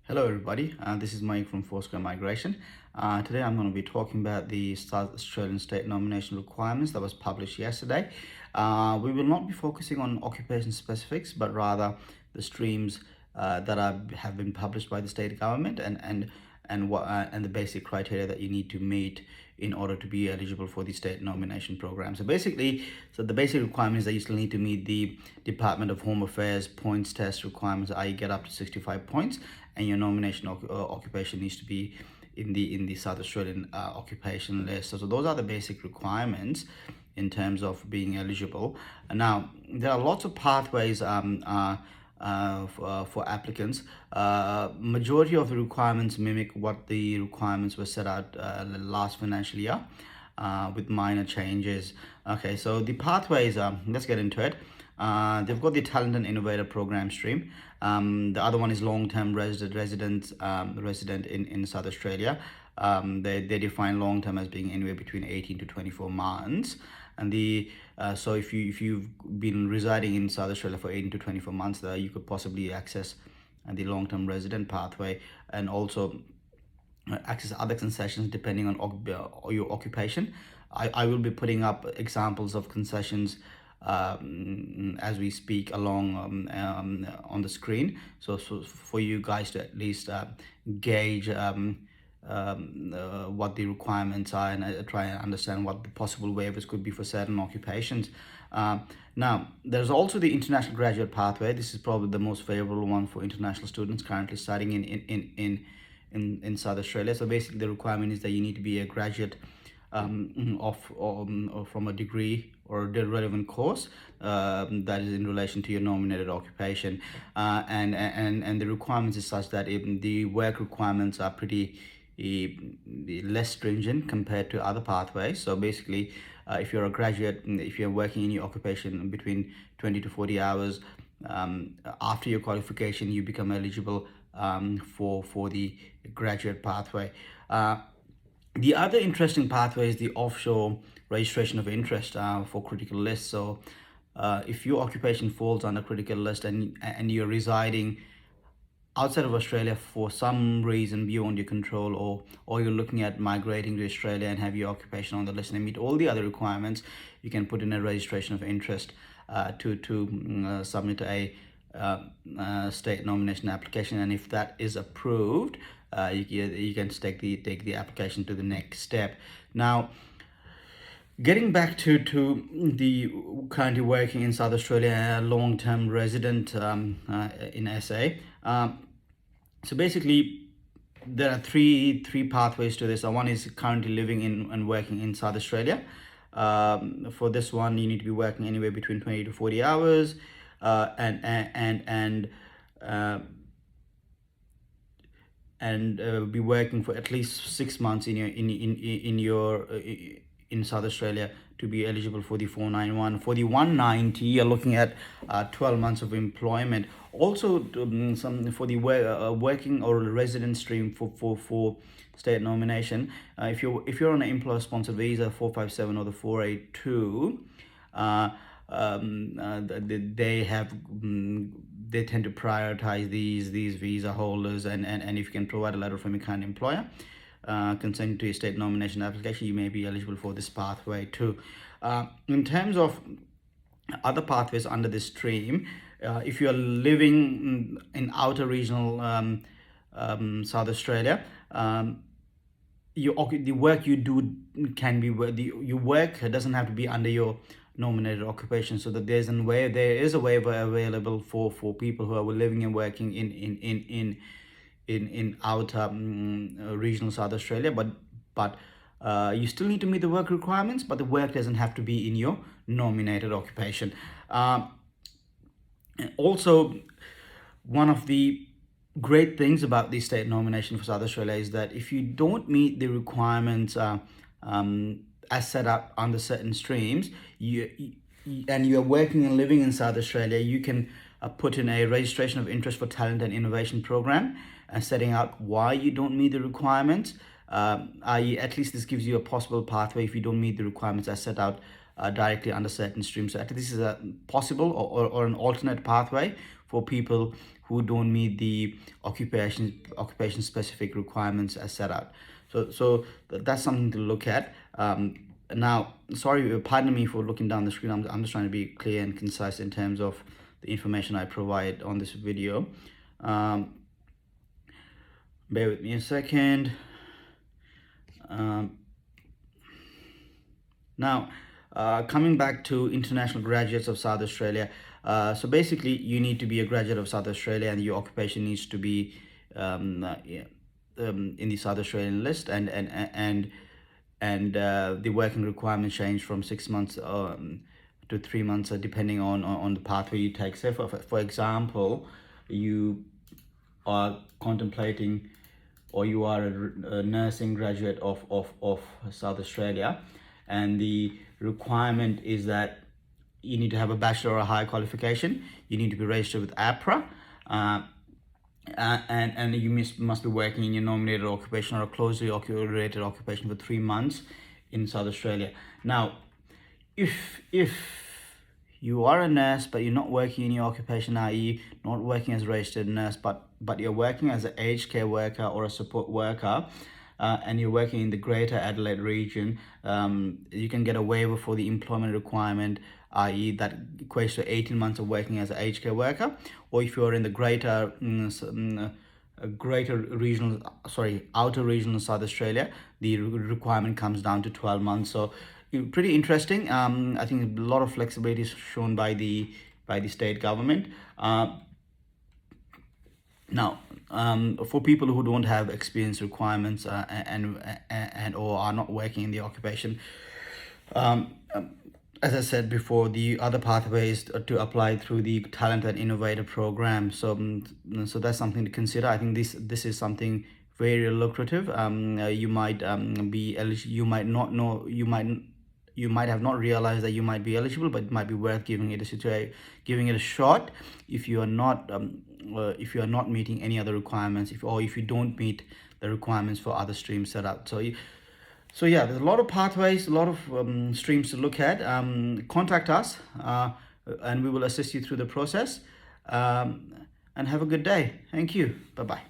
Hello everybody, this is Mayukh from FourSquare Migration. Today I'm going to be talking about the South Australian state nomination requirements that was published yesterday. We will not be focusing on occupation specifics, but rather the streams have been published by the state government and the basic criteria that you need to meet in order to be eligible for the state nomination program. So the basic requirements that you still need to meet the Department of Home Affairs points test requirements, i.e. get up to 65 points, and your nomination occupation needs to be in the South Australian occupation list. So those are the basic requirements in terms of being eligible. And now there are lots of pathways for applicants. Majority of the requirements mimic what the requirements were set out last financial year, with minor changes. Okay, so the pathways, let's get into it. They've got the Talent and Innovator program stream. The other one is long-term resident in South Australia. They define long-term as being anywhere between 18 to 24 months. And so if you've been residing in South Australia for 18 to 24 months, you could possibly access the long-term resident pathway, and also access other concessions depending on your occupation. I will be putting up examples of concessions as we speak along on the screen, so for you guys to at least gauge what the requirements are, and try and understand what the possible waivers could be for certain occupations. Now, there's also the international graduate pathway. This is probably the most favorable one for international students currently studying in South Australia. So basically, the requirement is that you need to be a graduate from a degree or the relevant course that is in relation to your nominated occupation, and the requirements is such that the work requirements are pretty less stringent compared to other pathways. So basically, if you're a graduate, if you're working in your occupation between 20 to 40 hours after your qualification, you become eligible for the graduate pathway. The other interesting pathway is the offshore registration of interest for critical lists. So if your occupation falls under critical list and you're residing outside of Australia for some reason beyond your control, or you're looking at migrating to Australia and have your occupation on the list and meet all the other requirements, you can put in a registration of interest to submit a state nomination application, and if that is approved, you can take the application to the next step. Now, getting back to the currently working in South Australia, long-term resident in SA. So basically, there are three pathways to this. One is currently living in and working in South Australia. For this one, you need to be working anywhere between 20 to 40 hours, and be working for at least 6 months in South Australia to be eligible for the 491. For the 190, you're looking at 12 months of employment. Also, some for the working or resident stream for state nomination. If you're on an employer-sponsored visa, 457 or the 482, they tend to prioritize these visa holders, and if you can provide a letter from your current employer consenting to your state nomination application, you may be eligible for this pathway too. In terms of other pathways under this stream, if you are living in outer regional South Australia, the work you do can be your work doesn't have to be under your nominated occupation, so that there is a waiver available for people who are living and working in outer regional South Australia, but you still need to meet the work requirements, but the work doesn't have to be in your nominated occupation. Also, one of the great things about the state nomination for South Australia is that if you don't meet the requirements as set up under certain streams, and you are working and living in South Australia, you can put in a registration of interest for talent and innovation program, and setting out why you don't meet the requirements. At least this gives you a possible pathway if you don't meet the requirements as set out directly under certain streams. So this is a possible or an alternate pathway for people who don't meet the occupation specific requirements as set out. So that's something to look at. Now, sorry, pardon me for looking down the screen. I'm just trying to be clear and concise in terms of the information I provide on this video. Bear with me a second. Now, coming back to international graduates of South Australia. So basically, you need to be a graduate of South Australia, and your occupation needs to be in the South Australian list, and the working requirements change from 6 months to 3 months, depending on the pathway you take. Say, for example, you are contemplating, or you are a nursing graduate of South Australia, and the requirement is that you need to have a bachelor or a higher qualification. You need to be registered with APRA, and you must be working in your nominated occupation or a closely related occupation for 3 months in South Australia. Now, if you are a nurse but you're not working in your occupation, i.e. not working as a registered nurse, but you're working as an aged care worker or a support worker, and you're working in the Greater Adelaide region, you can get a waiver for the employment requirement, i.e. that equates to 18 months of working as an aged care worker. Or if you're in the outer regional South Australia, the requirement comes down to 12 months. So pretty interesting. I think a lot of flexibility is shown by the state government. Now, for people who don't have experience requirements and or are not working in the occupation, as I said before, the other pathway is to apply through the Talent and Innovator program. So that's something to consider. I think this is something very lucrative. You might be eligible. You might not know. You might have not realized that you might be eligible, but it might be worth giving it a shot if you are not meeting any other requirements, if you don't meet the requirements for other streams set out. So yeah, there's a lot of pathways, a lot of streams to look at. Contact us, and we will assist you through the process. And have a good day. Thank you. Bye bye.